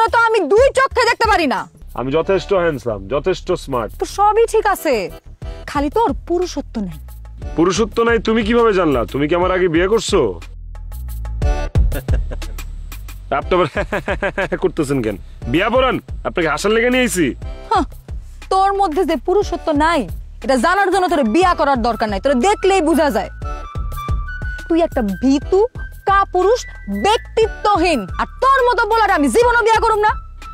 তোরা তো আমি দুই চোখে দেখতে পারি না। আমি যথেষ্ট হ্যান্ডসাম, যথেষ্ট স্মার্ট। তো সবই ঠিক আছে, খালি তোর পুরুষত্ব নাই। পুরুষত্ব নাই তুমি কিভাবে জানলা? তুমি কি আমার আগে বিয়ে করছো? করতেছেন কেন? বিয়া পড়ান, আপনাকে হাসার লেগে নিয়েছি। তোর মধ্যে যে পুরুষত্ব নাই এটা জানার জন্য তোর বিয়া করার দরকার নাই, তোর দেখলেই বোঝা যায়। তুই একটা ভীতু কাপুরুষ, ব্যক্তিত্বহীন। আর তোর মতো বলার আমি জীবনও বিয়া করুম না।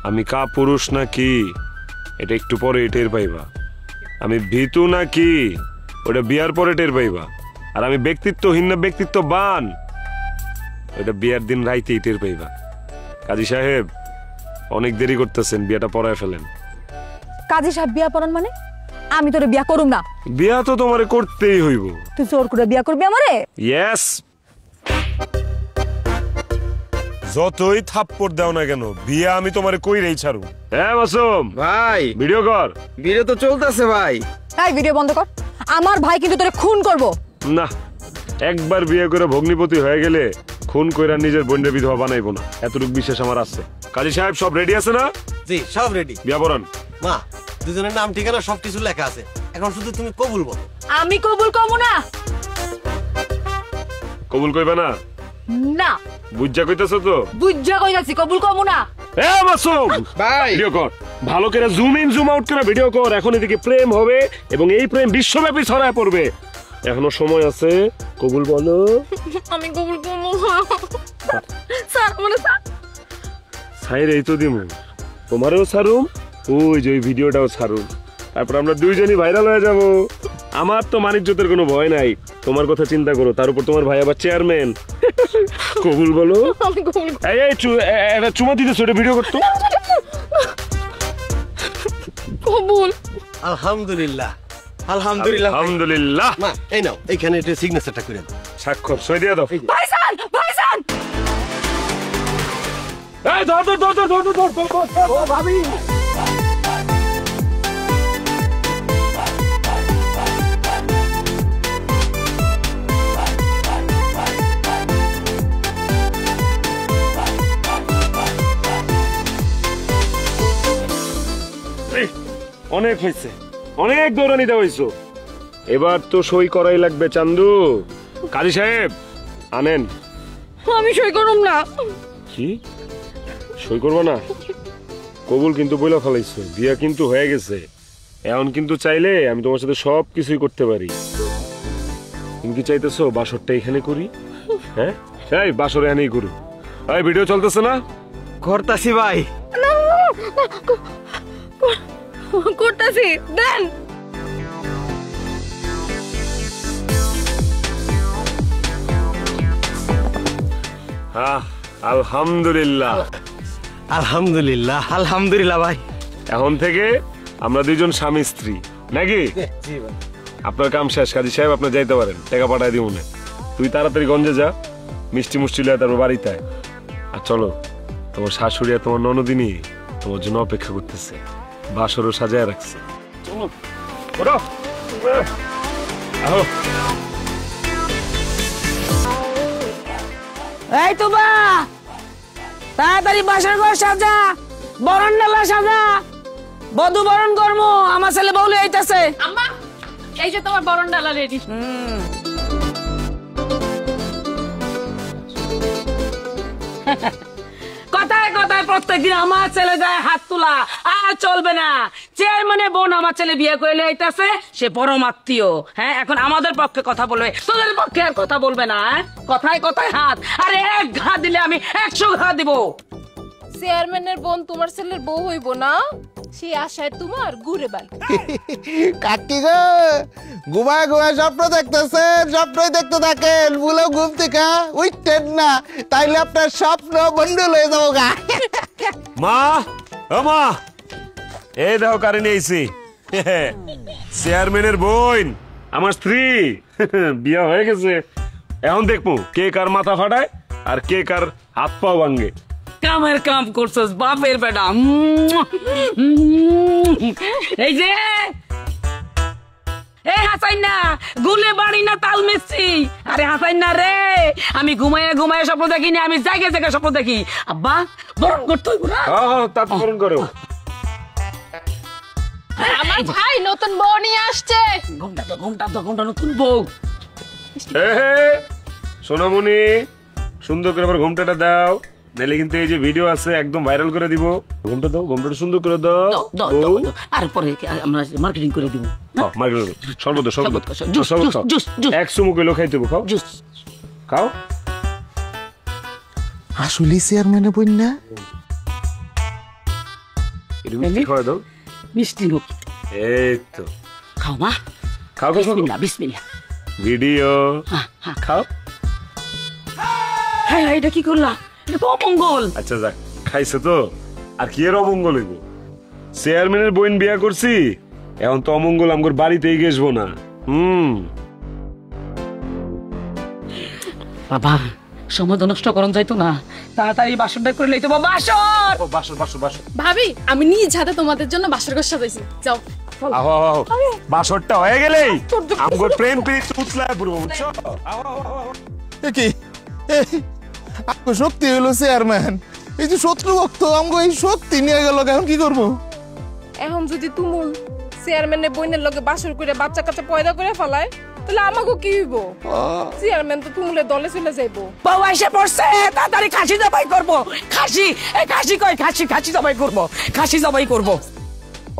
আমি কাপুরুষ নাকি এটা একটু পরে টের পাইবা। আমি ভীতু নাকি ওটা বিয়ার পরে টের পাইবা। আর আমি ব্যক্তিত্বহীন না ব্যক্তিত্ববান ওটা বিয়ার দিন রাইতেই টের পাইবা। কাজী সাহেব অনেক দেরি করতেছেন, বিয়াটা পড়ায় ফেলেন। কাজী সাহেব বিয়া পড়ান মানে? আমি তোরে বিয়া করুম না। বিয়া তো তোমারে করতেই হইব। তুই জোর করে বিয়া করবি আমারে? ইয়েস। যতই থাপ্পড় দাও না কেন বিয়া আমি তোমারে কইরেই ছাড়ু। হ্যাঁ মাসুম ভাই, ভিডিও কর। ভিডিও তো চলতেছে ভাই। এই ভিডিও বন্ধ কর, আমার ভাই কিন্তু তোরে খুন করব। না, একবার বিয়ে করে ভগ্নিপতি হয়ে গেলে খুন কইরা নিজের বোনের বিধবা বানাইবো না, এতটুকু বিশ্বাস আমার আছে। কাজী সাহেব সব রেডি আছে না? জি সব রেডি। বিয়া পড়ান। মা, দুজনের নাম ঠিকানা সবকিছু লেখা আছে, এখন শুধু তুমি কবুল বলো। আমি কবুল করব না। কবুল কইবা না? না। বুঝা কইতাছ তো? বুঝা কইতাছি, কবুল করব না। এ মাসুম ভাই ভিডিও কর, ভালো করে জুম ইন জুম আউট করে ভিডিও কর। এখন এদিকে প্রেম হবে এবং এই প্রেম বিশ্বব্যাপী ছড়ায় পড়বে। এখনো সময় আছে, কবুল বলো। আমি কবুল করব না স্যার, মানে স্যার ছাইরে এই তো দিমু, তোমারও ছাড়ুম, ওই যে ওই ভিডিওটাও ছাড়ুম, তারপর আমরা দুইজনই ভাইরাল হয়ে যাব। আমার তো মানিজ্যতের কোনো ভয় নাই, তোমার কথা চিন্তা করো, তার উপর তোমার ভাই আবার চেয়ারম্যান। কবুল বলো। আমি কবুল এই এটা চুমা দিতেছো, এটা ভিডিও করতো। কবুল। আলহামদুলিল্লাহ। আলহামদুলিল্লাহ। আলহামদুলিল্লাহ। মা এই নাও, এইখানে একটা সিগনেচারটা করে দাও। স্বাক্ষর সই দিয়ে দাও। ভাইজান, ভাইজান। এই ধর ধর ধর ধর ধর ধর ধর। ও ভাবি অনেক হয়েছে, অনেক দৌড়ানি দেওয়া হয়েছে, এবার তো সই করাই লাগবে। চান্দু, কাজী সাহেব আনেন। আমি সই করুম না। কি সই করবো না? কবুল কিন্তু বইলা ফেলাইছো, বিয়া কিন্তু হয়ে গেছে। এখন কিন্তু চাইলে আমি তোমার সাথে সব কিছুই করতে পারি। তুমি কি চাইতেছো বাসরটা এখানে করি? হ্যাঁ, এই বাসর এখানেই করি। এই ভিডিও চলতেছে না? করতাছি ভাই। করতেছি, দেন। আলহামদুলিল্লাহ। আলহামদুলিল্লাহ। আলহামদুলিল্লাহ ভাই। এখন থেকে আমরা দুইজন স্বামী স্ত্রী নাকি? জি ভাই। আপনার কাম শেষ, কাজী সাহেব আপনি যাইতে পারেন, টাকা পাঠাই দিব না। তুই তাড়াতাড়ি গঞ্জে যা, মিষ্টি মুষ্টি লয়ে তারপর বাড়িতে আয়। আর চলো, তোমার শাশুড়ি আর তোমার ননদিনী তোমার জন্য অপেক্ষা করতেছে, বাসরও সাজায় রাখছে। চলো ওঠো, আহো। এই তো বা তাড়াতাড়ি বাসার ঘর সাজা, বরণ ডালা সাজা, বধূ বরণ কর্ম। আমার ছেলে বউলে আইতাছে। আম্মা, এই যে তোমার বরণ ডালা রেডি। কথায় কথায় প্রত্যেকদিন আমার ছেলে যায় হাত তোলা, আর চলবে না। চেয়ারম্যানের বোন আমার ছেলে বিয়ে করে আইতাছে, সে পরম আত্মীয়। হ্যাঁ, এখন আমাদের পক্ষে কথা বলবে, তোদের পক্ষে আর কথা বলবে না। কথায় কথায় হাত, আরে এক ঘা দিলে আমি 100 ঘা দিব। চেয়ারম্যানের বোন তোমার ছেলের বউ হইব না, সেই আশায় তোমার ঘুরে বাল। কাকি গো, ঘুমায় ঘুমায় স্বপ্ন দেখতেছেন, স্বপ্নই দেখতে থাকেন, ভুলেও ঘুম থেকে উঠতেন না, তাইলে আপনার স্বপ্ন বন্ডল হয়ে যাবো গা। মা, ও মা, এই দেখো কারে নিয়েছি, চেয়ারম্যানের বোন, আমার স্ত্রী। বিয়ে হয়ে গেছে, এখন দেখবো কে কার মাথা ফাটায় আর কে কার হাত পাও ভাঙ্গে। কামের কাম করছস বাপের বেটা। এই যে এই হাসাইন না, গুলে বাড়ি না তাল মিস্ত্রি। আরে হাসাইন না রে, আমি ঘুমাইয়া ঘুমাইয়া স্বপ্ন দেখি না, আমি জায়গায় জায়গায় স্বপ্ন দেখি। আব্বা বরণ করতে হইব না? তাৎপরণ করো। আমার ভাই নতুন বউ নিয়ে আসছে। ঘুমটা নতুন বউ। সোনামণি, সুন্দর করে আবার ঘুমটাটা দাও, নাহলে কিন্তু এই যে ভিডিও আছে একদম ভাইরাল করে দিব। ঘুমটা দাও, ঘুমটা সুন্দর করে দাও। আর পরে আমরা মার্কেটিং করে দিব। শরবত শরবত জুস, শরবত খাও। Juice, juice. এক চুমুক হইলো খাইতে হবে, খাও জুস খাও। আসলে চেয়ারম্যানের বোন না? একটু মিষ্টি খাওয়া দাও। মিষ্টি হোক। এই তো খাও মা, খাও খাও বিসমিল্লাহ বিসমিল্লাহ। ভিডিও খাও। হ্যাঁ এটা কি করলা? এটা তো অমঙ্গল। আচ্ছা যাক, খাইছে তো আর কি এর অমঙ্গল হইব? চেয়ারম্যানের বোন বিয়া করছি, এখন তো অমঙ্গল আমগর বাড়িতেই গেছবো না। বাবা সময় তো নষ্ট করন যাইতো না, তাড়াতাড়ি বাসনটা করে লইতো। বাবা বাসন। বাসর বাসর বাসর। ভাবি আমি নিজ হাতে তোমাদের জন্য বাসর ঘর সাজাইছি, যাও। আহো আহো, বাসরটা হয়ে গেলেই আমগর প্রেম প্রীত উতলায় পড়বো, বুঝছো? কি আপনি সত্যি হইলো চেয়ারম্যান? এই যে শত্রু ভক্ত আমগো এই শক্তি নিয়ে গেল, এখন কি করবো? এখন যদি তুমুল চেয়ারম্যানের বোনের লগে বাসর করে বাচ্চা কাচ্চা পয়দা করে ফেলায়, তাহলে আমাকে কি হইব? চেয়ারম্যান তো তুমুলের দলে চলে যাইবো। বউ এসে পড়ছে, তাড়াতাড়ি খাসি জবাই করবো। খাসি, এই খাসি কই? খাসি জবাই করবো, খাসি জবাই করবো।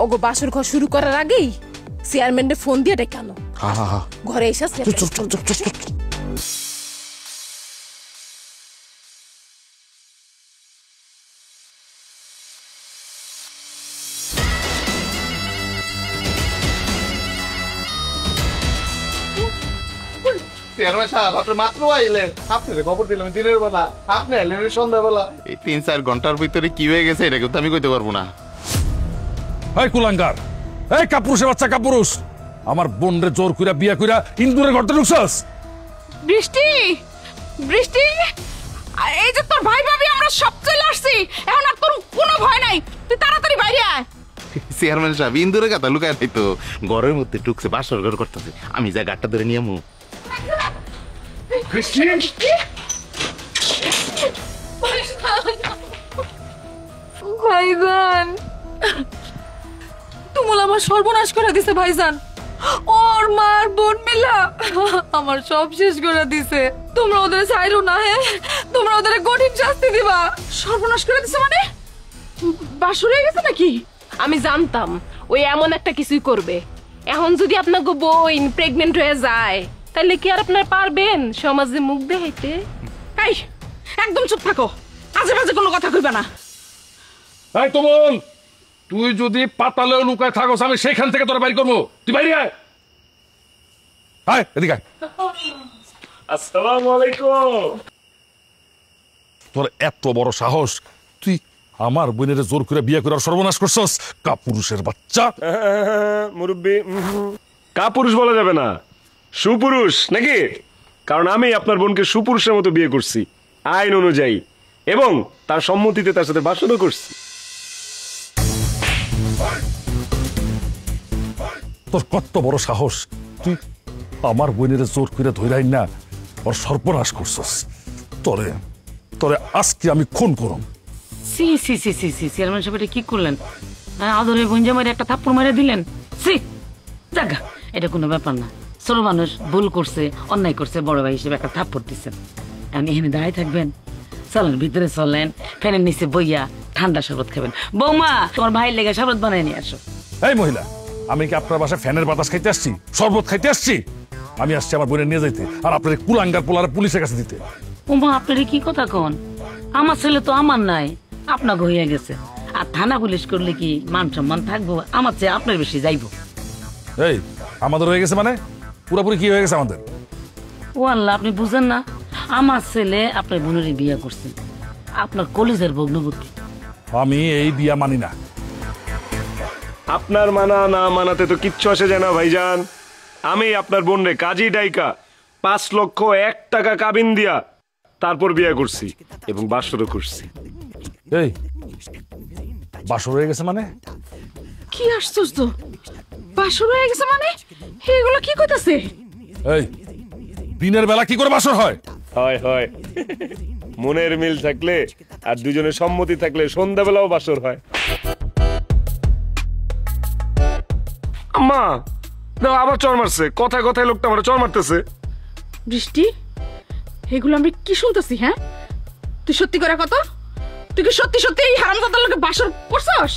ওগো বাসর ঘর শুরু করার আগেই চেয়ারম্যানের ফোন দিয়ে ডেকে আনো, ঘরে এসে চেয়ারম্যান সাহেব আপনি মাত্র আইলেন, আপনি খবর দিলাম দিনের বেলা, আপনি আইলেন সন্ধ্যাবেলা। এই 3-4 ঘন্টার ভিতরে কি হয়ে গেছে এটা কিন্তু আমি কইতে পারবো না। এই কুলাঙ্গার, এই কাপুরুষের বাচ্চা কাপুরুষ, আমার বোনরে জোর কইরা বিয়া কইরা ইন্দুরের ঘরতে ঢুকছস। বৃষ্টি বৃষ্টি, এই যে তোর ভাই ভাবি আমরা সব চলে আসছি, এখন আর তোর কোনো ভয় নাই, তুই তাড়াতাড়ি বাইরে আয়। চেয়ারম্যান সাহেব ইন্দুরের কথা লুকায় নাই তো, ঘরের মধ্যে ঢুকছে বাসর ঘর করতেছে, আমি যা গাড়টা ধরে নিয়ে আমু। ভাইজান, তুমুল আমার সর্বনাশ করে দিছে ভাইজান। ওর মার বোন মিলা আমার সব শেষ করে দিছে। তোমরা ওদের চাইরো না, হ্যাঁ তোমরা ওদের কঠিন শাস্তি দিবা। সর্বনাশ করে দিছে মানে? বাসর হয়ে গেছে নাকি? আমি জানতাম ওই এমন একটা কিছুই করবে। এখন যদি আপনাকে বোন প্রেগনেন্ট হয়ে যায়, তাহলে কি আর আপনারা পারবেন সমাজে মুখ দেখাইতে? এই একদম চুপ থাকো, আজে বাজে কোনো কথা কইবা না। এই তুমুল, তুই যদি পাতালে লুকায় থাকস আমি সেখান থেকে তোরা বাইর করবো, তুই বাইরে আয়। আয় এদিকে আয়। আসসালামু আলাইকুম। তোর এত বড় সাহস, তুই আমার বোনের জোর করে বিয়ে করে সর্বনাশ করছস, কাপুরুষের বাচ্চা। মুরব্বী, কাপুরুষ বলা যাবে না, সুপুরুষ নাকি? কারণ আমি আপনার বোনকে সুপুরুষের মতো বিয়ে করছি আইন অনুযায়ী, এবং তার সম্মতিতে তার সাথে বাসনও করছি। তোর কত বড় সাহস, তুই আমার বোনের জোর করে ধইরাই না ওর সর্বনাশ করছস। তোরে তোরে আজকে আমি খুন করুম। সি সি সি সি সি চেয়ারম্যান সাহেব এটা কি করলেন? আদরে গুঞ্জা মারে একটা থাপ্পড় মারে দিলেন। সি জাগা, এটা কোনো ব্যাপার না। ছোট মানুষ ভুল করছে, অন্যায় করছে, বড় ভাই হিসেবে একটা থাপ্পড় দিচ্ছেন। এখন এখানে দাঁড়াই থাকবেন? চলেন ভিতরে চলেন, ফ্যানের নিচে বইয়া ঠান্ডা শরবত খাবেন। বৌমা তোমার ভাইয়ের লেগে শরবত বানাই নিয়ে আসো। এই মহিলা, আমি কি আপনার বাসায় ফ্যানের বাতাস খাইতে আসছি, শরবত খাইতে আসছি? আমি আসছি আমার বোনের নিয়ে যাইতে, আর আপনার কুলাঙ্গার পোলারে পুলিশের কাছে দিতে। ওমা আপনার কি কথা কন? আমার ছেলে তো আমার নাই, আপনাকে হইয়া গেছে। আর থানা পুলিশ করলে কি মান সম্মান থাকবো? আমার চেয়ে আপনার বেশি যাইবো। এই আমাদের হয়ে গেছে মানে? পুরোপুরি কি হয়ে গেছে আমাদের? ও আল্লাহ, আপনি বুঝেন না? আমার ছেলে আপনার বোনের বিয়ে করছে, আপনার কলেজের ভগ্নবতী। আমি এই বিয়া মানি না। আপনার মানা না মানাতে তো কিচ্ছু আসে যায় না ভাইজান। আমি আপনার বোন রে কাজী ডাইকা 5,01,000 টাকা কাবিন দিয়া তারপর বিয়ে করছি এবং বাসরও করছি। এই বাসর হয়ে গেছে মানে? কি আশ্চর্য, বাসর হয়ে গেছে মানে? এগুলো কি কইতাছে? এই দিনের বেলা কি করে বাসর হয়? হয় হয় মনের মিল থাকলে আর দুজনের সম্মতি থাকলে সন্ধ্যাবেলাও বাসর হয়। আম্মা দাও, আবার চর মারছে, কথায় কথায় লোকটা আমার চর মারতেছে। বৃষ্টি, এগুলো আমি কি শুনতেছি? হ্যাঁ, তুই সত্যি করে কত? তুই কি সত্যি সত্যি এই হারামজাদার লোকে বাসর করছস?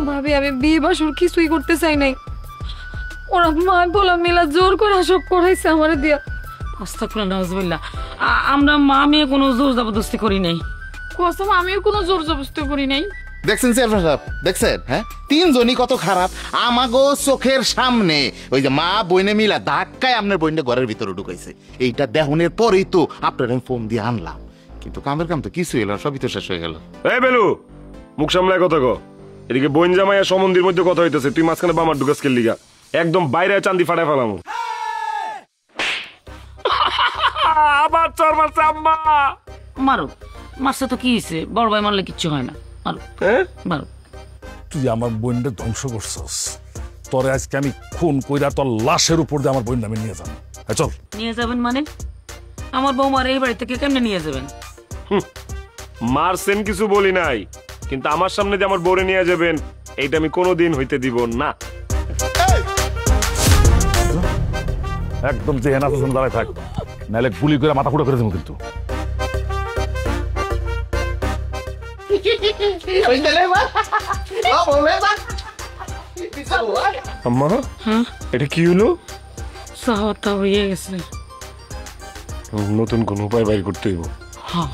ভাবি আমি বিয়ে বাসর কিছুই করতে চাই নাই, ওরা মা বলা মিলা জোর করে সব করাইছে আমারে দিয়া। আস্তাগফিরুল্লাহ নাউজুবিল্লাহ। আমরা মা মেয়ে কোনো জোর জবরদস্তি করি নাই। কসম, আমিও কোনো জোর জবরদস্তি করি নাই। দেখছেন চেয়ারম্যান সাহেব, দেখছেন? হ্যাঁ, তিনজনই কত খারাপ আমাগো চোখের সামনে। ওই যে মা বইনে মিলা ধাক্কায় আপনার বইনে ঘরের ভিতরে ঢুকাইছে। এইটা দেহনের পরেই তো আপনার আমি ফোন দিয়ে আনলাম, কিন্তু কামের কাম তো কিছু এলো, সবই তো শেষ হয়ে গেল। এই বেলু, মুখ সামলায় কথা কো। এদিকে বইন জামাই আর সমন্দির মধ্যে কথা হইতেছে, তুই মাঝখানে বামার ঢুকাসকের লিগা একদম বাইরে চান্দি ফাটায় ফেলাম। আবার চর মারছে আম্মা। মারো, মারছে তো কি হয়েছে? বড় ভাই মারলে কিচ্ছু হয় না, মারো মারো। তুই আমার বোনটা ধ্বংস করছস, তোরে আজকে আমি খুন কইরা তোর লাশের উপর দিয়ে আমার বোন আমি নিয়ে যাবো। চল। নিয়ে যাবেন মানে? আমার বৌমার এই বাড়ি থেকে কেমনে নিয়ে যাবেন? মারছেন কিছু বলি নাই, কিন্তু আমার সামনে যে আমার বউরে নিয়ে যাবেন এইটা আমি কোনোদিন হইতে দিব না। একদম যে হেনা দাঁড়ায় থাক, নাহলে গুলি করে মাথা ফুটো করে দেবো কিন্তু। আম্মা এটা কি হলো? সাহতা হয়ে গেছে। নতুন কোন উপায় বাইর করতে হইব। হ্যাঁ